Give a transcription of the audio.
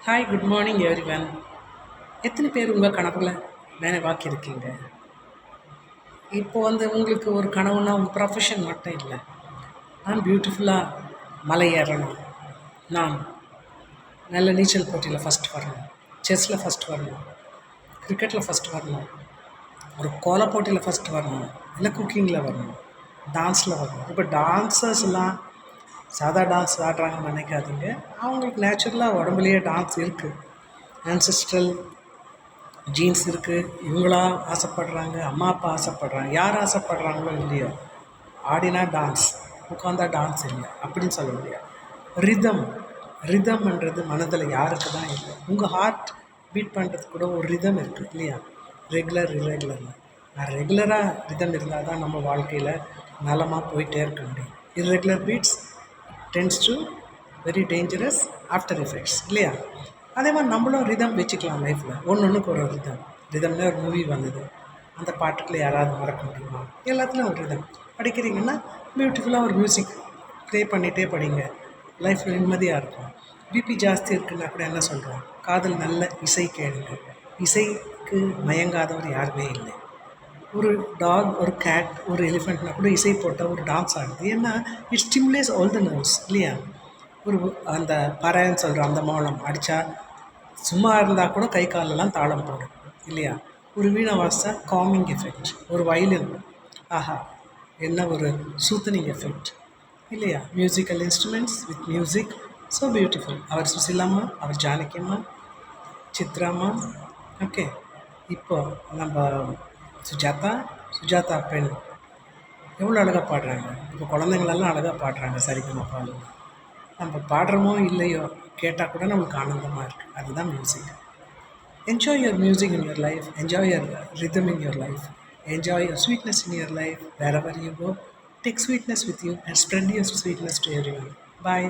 Hi good morning everyone. எத்தனை பேர் உங்கள் கனவுல நினைவாக்கியிருக்கீங்க? இப்போ உங்களுக்கு ஒரு கனவுன்னா உங்கள் ப்ரொஃபஷன் மட்டும் இல்லை. நான் பியூட்டிஃபுல்லாக மலை ஏறணும், நான் நல்ல நீச்சல் போட்டியில் ஃபஸ்ட் வரணும், செஸ்ஸில் ஃபஸ்ட் வரணும், கிரிக்கெட்டில் ஃபஸ்ட் வரணும், ஒரு கோல போட்டியில் ஃபஸ்ட் வரணும், இல்லை குக்கிங்கில் வரணும், டான்ஸில் வரணும். இப்போ டான்ஸர்ஸ்லாம் சாதா டான்ஸ் ஆடுறாங்கன்னு நினைக்காதீங்க. அவங்களுக்கு நேச்சுரலாக உடம்புலையே டான்ஸ் இருக்குது, ஆன்செஸ்ட்ரல் ஜீன்ஸ் இருக்குது. இவங்களா ஆசைப்படுறாங்க, அம்மா அப்பா ஆசைப்படுறாங்க, யார் ஆசைப்படுறாங்களோ இல்லையோ ஆடினா டான்ஸ், உட்காந்தா டான்ஸ் இல்லை அப்படின்னு சொல்ல முடியாது. ரிதம் ரிதம்ன்றது மனதில் யாருக்கு தான் இல்லை. உங்கள் ஹார்ட் பீட் பண்ணுறதுக்கு கூட ஒரு ரிதம் இருக்குது இல்லையா? ரெகுலர் இரெகுலர்னு. ரெகுலராக ரிதம் இருந்தால் தான் நம்ம வாழ்க்கையில் நலமாக போயிட்டே இருக்க முடியும். Irregular beats tends to very dangerous after effects இல்லையா? அதே மாதிரி நம்மளும் ரிதம் வச்சுக்கலாம் லைஃப்பில். ஒன்றுக்கு ஒரு ரிதம். ரிதம்னே ஒரு மூவி வந்தது, அந்த பாட்டுக்குள்ள யாராவது மறக்க முடியுமா? எல்லாத்துலேயும் ஒரு ரிதம். படிக்கிறீங்கன்னா பியூட்டிஃபுல்லாக ஒரு மியூசிக் ப்ளே பண்ணிகிட்டே படிங்க, லைஃப்பில் நிம்மதியாக இருக்கும். பிபி ஜாஸ்தி இருக்குன்னா கூட என்ன சொல்கிறோம்? காதல் நல்ல இசை கேளுங்க. இசைக்கு மயங்காதவர் யாருமே இல்லை. ஒரு டாக், ஒரு கேட், ஒரு எலிஃபெண்ட்னா கூட இசை போட்டால் ஒரு டான்ஸ் ஆடுது. ஏன்னா it stimulates all the nerves இல்லையா? ஒரு அந்த பறைன்னு சொல்கிற அந்த மோளம் அடித்தா சும்மா இருந்தால் கூட கை காலெல்லாம் தாளம் போடும் இல்லையா? ஒரு வீணை வாசித்தா காமிங் எஃபெக்ட். ஒரு வயலின், ஆஹா என்ன ஒரு சூத்தனிங் எஃபெக்ட் இல்லையா? Musical instruments with music so beautiful. அவர் சுசிலாம்மா, அவர் ஜானகியம்மா, சித்ராம்மா. ஓகே, இப்போ நம்ம சுஜாதா பெண் எவ்வளோ அழகாக பாடுறாங்க. இப்போ குழந்தைங்களெல்லாம் அழகாக பாடுறாங்க சரிகமபால. நம்ம பாடுறோமோ இல்லையோ, கேட்டால் கூட நம்மளுக்கு ஆனந்தமாக இருக்குது. அதுதான் music. Enjoy your music in your life, enjoy your rhythm in your life, enjoy your sweetness in your life. Wherever you go, take sweetness with you and spread your sweetness to everyone. Bye.